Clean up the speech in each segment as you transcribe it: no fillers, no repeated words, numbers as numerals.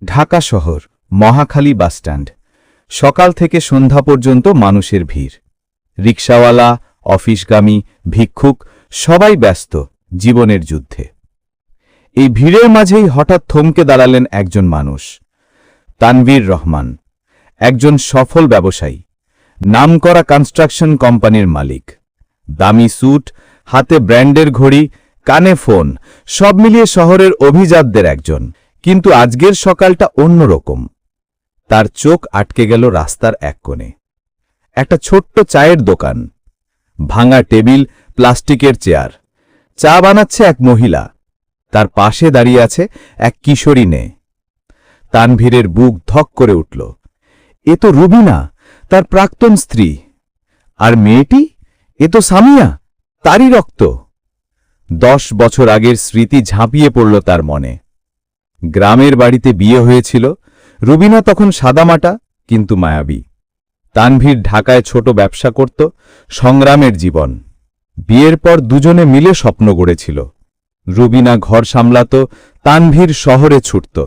ঢাকা শহর, মহাখালী বাসস্ট্যান্ড। সকাল থেকে সন্ধ্যা পর্যন্ত মানুষের ভিড়। রিকশাওয়ালা, অফিসগামী, ভিক্ষুক সবাই ব্যস্ত জীবনের যুদ্ধে। এই ভিড়ের মাঝেই হঠাৎ থমকে দাঁড়ালেন একজন মানুষ, তানভীর রহমান, একজন সফল ব্যবসায়ী, নামকরা কনস্ট্রাকশন কোম্পানির মালিক। দামি স্যুট, হাতে ব্র্যান্ডের ঘড়ি, কানে ফোন, সব মিলিয়ে শহরের অভিজাতদের একজন। কিন্তু আজকের সকালটা অন্যরকম। তার চোখ আটকে গেল রাস্তার এক কোণে। একটা ছোট্ট চায়ের দোকান, ভাঙা টেবিল, প্লাস্টিকের চেয়ার। চা বানাচ্ছে এক মহিলা, তার পাশে দাঁড়িয়ে আছে এক কিশোরী মেয়ে। তানভীরের বুক ধক করে উঠল। এ তো রুবিনা, তার প্রাক্তন স্ত্রী। আর মেয়েটি, এ তো সামিয়া, তারই রক্ত। 10 বছর আগের স্মৃতি ঝাঁপিয়ে পড়ল তার মনে। গ্রামের বাড়িতে বিয়ে হয়েছিল। রুবিনা তখন সাদামাটা কিন্তু মায়াবী। তানভীর ঢাকায় ছোট ব্যবসা করত, সংগ্রামের জীবন। বিয়ের পর দুজনে মিলে স্বপ্ন গড়েছিল। রুবিনা ঘর সামলাত, তানভীর শহরে ছুটত।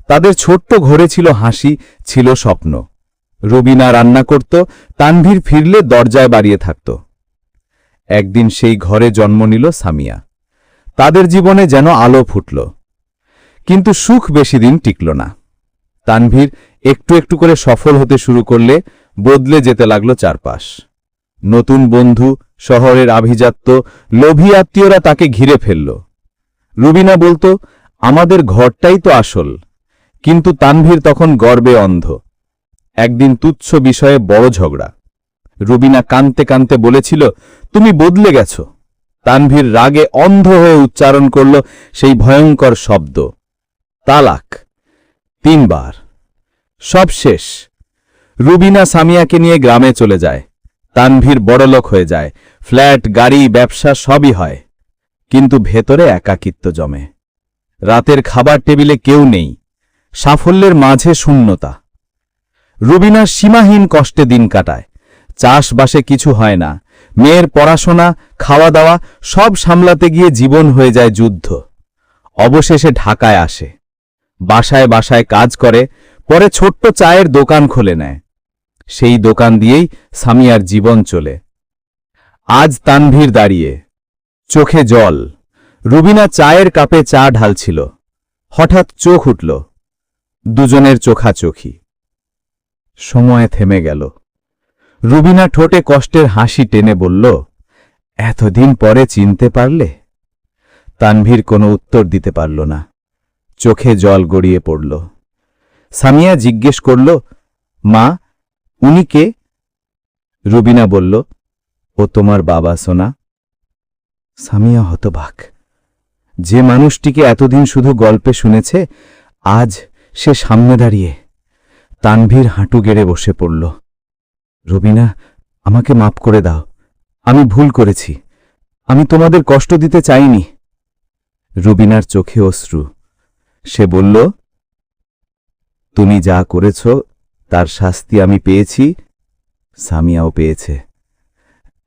তাদের ছোট্ট ঘরে ছিল হাসি, ছিল স্বপ্ন। রুবিনা রান্না করত, তানভীর ফিরলে দরজায় দাঁড়িয়ে থাকত। একদিন সেই ঘরে জন্ম নিল সামিয়া। তাদের জীবনে যেন আলো ফুটল। কিন্তু সুখ বেশি দিন টিকল না। তানভীর একটু একটু করে সফল হতে শুরু করলে বদলে যেতে লাগল চারপাশ। নতুন বন্ধু, শহরের আভিজাত্য, লোভী আত্মীয়রা তাকে ঘিরে ফেলল। রুবিনা বলতো, আমাদের ঘরটাই তো আসল। কিন্তু তানভীর তখন গর্বে অন্ধ। একদিন তুচ্ছ বিষয়ে বড় ঝগড়া। রুবিনা কাঁদতে কাঁদতে বলেছিল, তুমি বদলে গেছ। তানভীর রাগে অন্ধ হয়ে উচ্চারণ করল সেই ভয়ঙ্কর শব্দ, তালাক। 3 বার। সব শেষ। রুবিনা সামিয়াকে নিয়ে গ্রামে চলে যায়। তানভীর বড়লোক হয়ে যায়। ফ্ল্যাট, গাড়ি, ব্যবসা সবই হয়। কিন্তু ভেতরে একাকিত্ব জমে। রাতের খাবার টেবিলে কেউ নেই। সাফল্যের মাঝে শূন্যতা। রুবিনা সীমাহীন কষ্টে দিন কাটায়। চাষবাসে কিছু হয় না। মেয়ের পড়াশোনা, খাওয়া দাওয়া সব সামলাতে গিয়ে জীবন হয়ে যায় যুদ্ধ। অবশেষে ঢাকায় আসে। বাসায় বাসায় কাজ করে, পরে ছোট্ট চায়ের দোকান খুলে নেয়। সেই দোকান দিয়েই সামিয়ার জীবন চলে। আজ তানভীর দাঁড়িয়ে, চোখে জল। রুবিনা চায়ের কাপে চা ঢালছিল। হঠাৎ চোখ উঠল। দুজনের চোখাচোখি। সময় থেমে গেল। রুবিনা ঠোঁটে কষ্টের হাসি টেনে বলল, এতদিন পরে চিনতে পারলে? তানভীর কোনো উত্তর দিতে পারল না। চোখে জল গড়িয়ে পড়ল। সামিয়া জিজ্ঞেস করল, মা, উনি কে? রুবিনা বলল, ও তোমার বাবা সোনা। সামিয়া হতবাক। যে মানুষটিকে এতদিন শুধু গল্পে শুনেছে, আজ সে সামনে দাঁড়িয়ে। তানভীর হাঁটু গেড়ে বসে পড়ল। রুবিনা, আমাকে মাফ করে দাও। আমি ভুল করেছি। আমি তোমাদের কষ্ট দিতে চাইনি। রুবিনার চোখে অশ্রু। সে বলল, তুমি যা করেছ তার শাস্তি আমি পেয়েছি, সামিয়াও পেয়েছে।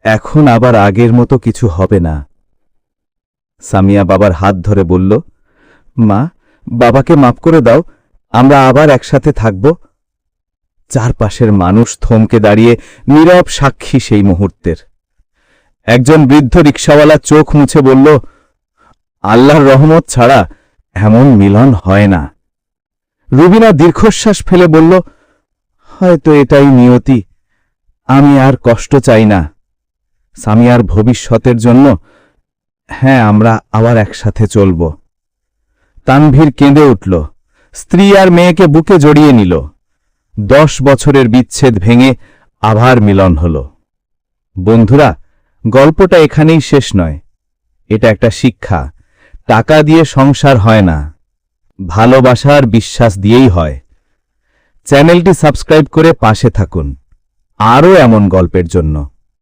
এখন আবার আগের মতো কিছু হবে না। সামিয়া বাবার হাত ধরে বলল, মা, বাবাকে মাফ করে দাও। আমরা আবার একসাথে থাকব। চারপাশের মানুষ থমকে দাঁড়িয়ে নীরব সাক্ষী সেই মুহূর্তের। একজন বৃদ্ধ রিকশাওয়ালা চোখ মুছে বলল, আল্লাহর রহমত ছাড়া এমন মিলন হয় না। রুবিনা দীর্ঘশ্বাস ফেলে বলল, হয়তো এটাই নিয়তি। আমি আর কষ্ট চাই না। সামিয়ার ভবিষ্যতের জন্য, হ্যাঁ, আমরা আবার একসাথে চলব। তানভীর কেঁদে উঠল। স্ত্রী আর মেয়েকে বুকে জড়িয়ে নিল। 10 বছরের বিচ্ছেদ ভেঙে আবার মিলন হল। বন্ধুরা, গল্পটা এখানেই শেষ নয়। এটা একটা শিক্ষা। টাকা দিয়ে সংসার হয় না, ভালোবাসার বিশ্বাস দিয়েই হয়। চ্যানেলটি সাবস্ক্রাইব করে পাশে থাকুন আরও এমন গল্পের জন্য।